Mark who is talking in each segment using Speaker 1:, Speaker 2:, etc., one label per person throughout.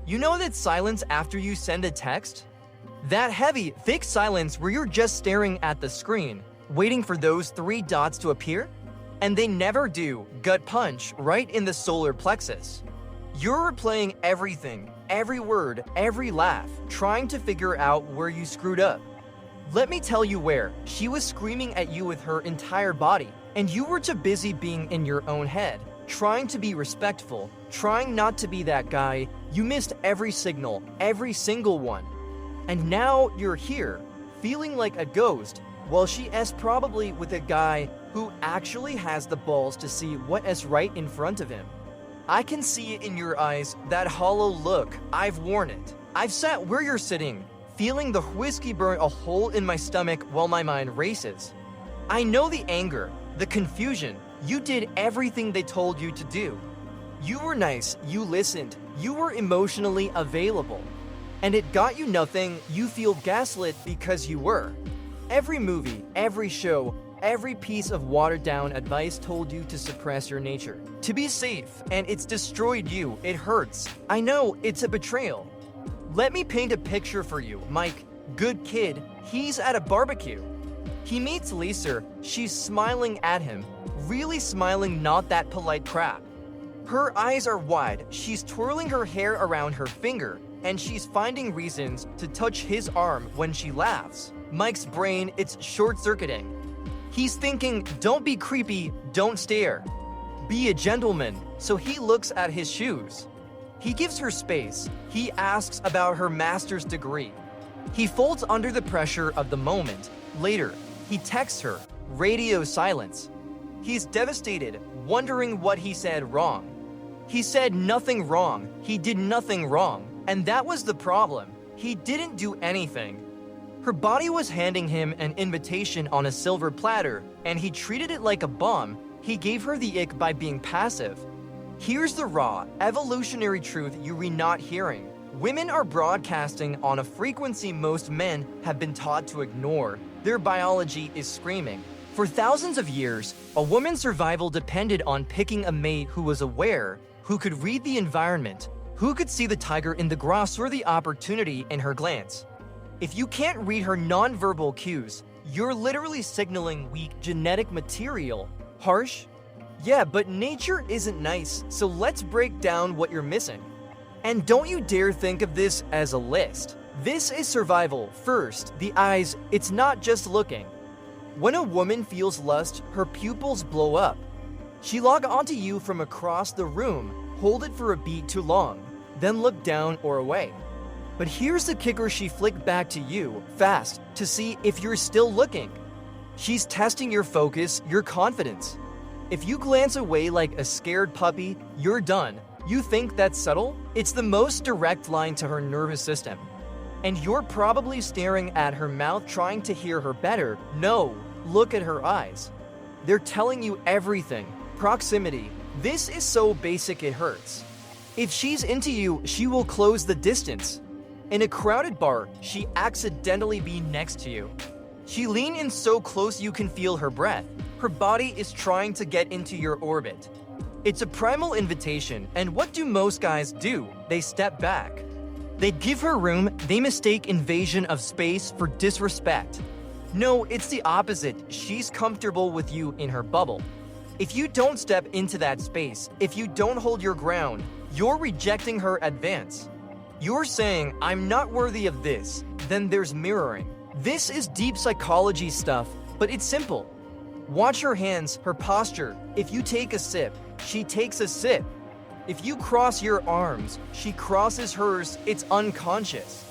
Speaker 1: You know that silence after you send a text? That heavy, thick silence where you're just staring at the screen, waiting for those three dots to appear? And they never do. Gut punch right in the solar plexus. You're replaying everything, every word, every laugh, trying to figure out where you screwed up. Let me tell you where. She was screaming at you with her entire body, and you were too busy being in your own head, trying to be respectful, trying not to be that guy. You missed every signal, every single one. And now you're here, feeling like a ghost, while she is probably with a guy who actually has the balls to see what is right in front of him. I can see it in your eyes, that hollow look. I've worn it. I've sat where you're sitting, feeling the whiskey burn a hole in my stomach while my mind races. I know the anger, the confusion. You did everything they told you to do. You were nice, you listened, you were emotionally available. And it got you nothing. You feel gaslit because you were. Every movie, every show, every piece of watered-down advice told you to suppress your nature, to be safe, and it's destroyed you. It hurts. I know, it's a betrayal. Let me paint a picture for you. Mike, good kid, he's at a barbecue. He meets Lisa. She's smiling at him, really smiling, not that polite crap. Her eyes are wide. She's twirling her hair around her finger, and she's finding reasons to touch his arm when she laughs. Mike's brain, it's short-circuiting. He's thinking, don't be creepy, don't stare. Be a gentleman, so he looks at his shoes. He gives her space. He asks about her master's degree. He folds under the pressure of the moment. Later, he texts her, radio silence. He's devastated, wondering what he said wrong. He said nothing wrong. He did nothing wrong. And that was the problem. He didn't do anything. Her body was handing him an invitation on a silver platter, and he treated it like a bomb. He gave her the ick by being passive. Here's the raw, evolutionary truth you're not hearing. Women are broadcasting on a frequency most men have been taught to ignore. Their biology is screaming. For thousands of years, a woman's survival depended on picking a mate who was aware, who could read the environment, who could see the tiger in the grass or the opportunity in her glance. If you can't read her nonverbal cues, you're literally signaling weak genetic material. Harsh? Yeah, but nature isn't nice, so let's break down what you're missing. And don't you dare think of this as a list. This is survival. First, the eyes, it's not just looking. When a woman feels lust, her pupils blow up. She log onto you from across the room, hold it for a beat too long, then look down or away. But here's the kicker: she flicked back to you, fast, to see if you're still looking. She's testing your focus, your confidence. If you glance away like a scared puppy, you're done. You think that's subtle? It's the most direct line to her nervous system. And you're probably staring at her mouth trying to hear her better. No, look at her eyes. They're telling you everything. Proximity. This is so basic it hurts. If she's into you, she will close the distance. In a crowded bar, she accidentally be next to you. She lean in so close you can feel her breath. Her body is trying to get into your orbit. It's a primal invitation, and what do most guys do? They step back. They give her room. They mistake invasion of space for disrespect. No, it's the opposite. She's comfortable with you in her bubble. If you don't step into that space, if you don't hold your ground, you're rejecting her advance. You're saying, I'm not worthy of this. Then there's mirroring. This is deep psychology stuff, but it's simple. Watch her hands, her posture. If you take a sip, she takes a sip. If you cross your arms, she crosses hers. It's unconscious.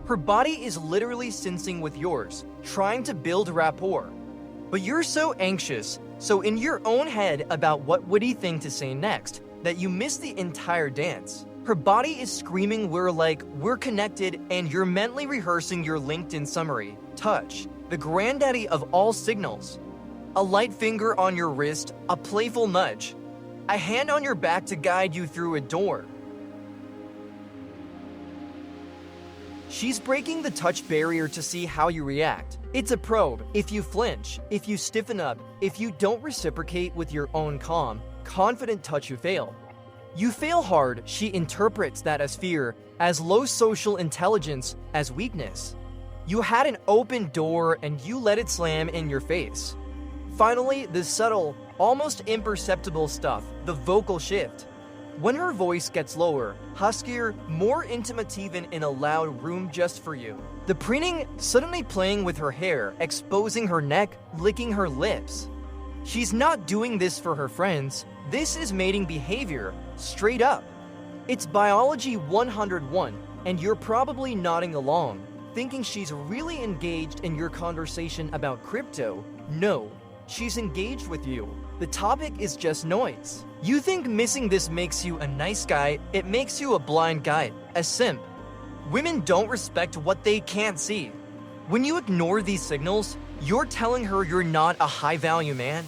Speaker 1: Her body is literally sensing with yours, trying to build rapport. But you're so anxious, so in your own head about what witty thing to say next, that you miss the entire dance. Her body is screaming we're connected, and you're mentally rehearsing your LinkedIn summary. Touch, the granddaddy of all signals. A light finger on your wrist, a playful nudge. A hand on your back to guide you through a door. She's breaking the touch barrier to see how you react. It's a probe. If you flinch, if you stiffen up, if you don't reciprocate with your own calm, confident touch, you fail. You fail hard, she interprets that as fear, as low social intelligence, as weakness. You had an open door and you let it slam in your face. Finally, the subtle, almost imperceptible stuff, the vocal shift. When her voice gets lower, huskier, more intimate even in a loud room just for you. The preening, suddenly playing with her hair, exposing her neck, licking her lips. She's not doing this for her friends. This is mating behavior, straight up. It's biology 101, and you're probably nodding along, thinking she's really engaged in your conversation about crypto. No, she's engaged with you. The topic is just noise. You think missing this makes you a nice guy, it makes you a blind guy, a simp. Women don't respect what they can't see. When you ignore these signals, you're telling her you're not a high-value man.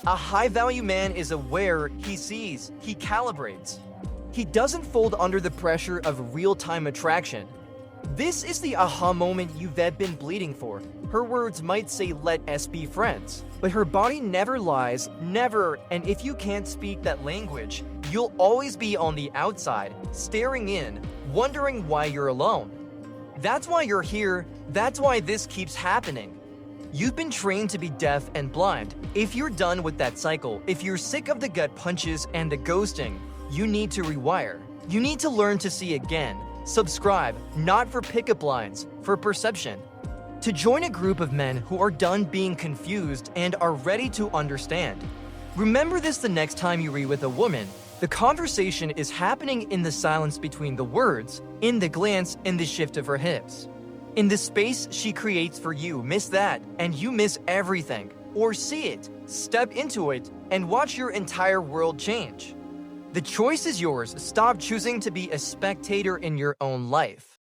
Speaker 1: A high-value man is aware, he sees, he calibrates. He doesn't fold under the pressure of real-time attraction. This is the aha moment you've been bleeding for. Her words might say let us be friends, but her body never lies, never, and if you can't speak that language, you'll always be on the outside, staring in, wondering why you're alone. That's why you're here, that's why this keeps happening. You've been trained to be deaf and blind. If you're done with that cycle, if you're sick of the gut punches and the ghosting, you need to rewire. You need to learn to see again. Subscribe, not for pickup lines, for perception. To join a group of men who are done being confused and are ready to understand. Remember this the next time you read with a woman. The conversation is happening in the silence between the words, in the glance, in the shift of her hips. In the space she creates for you, miss that, and you miss everything. Or see it, step into it, and watch your entire world change. The choice is yours. Stop choosing to be a spectator in your own life.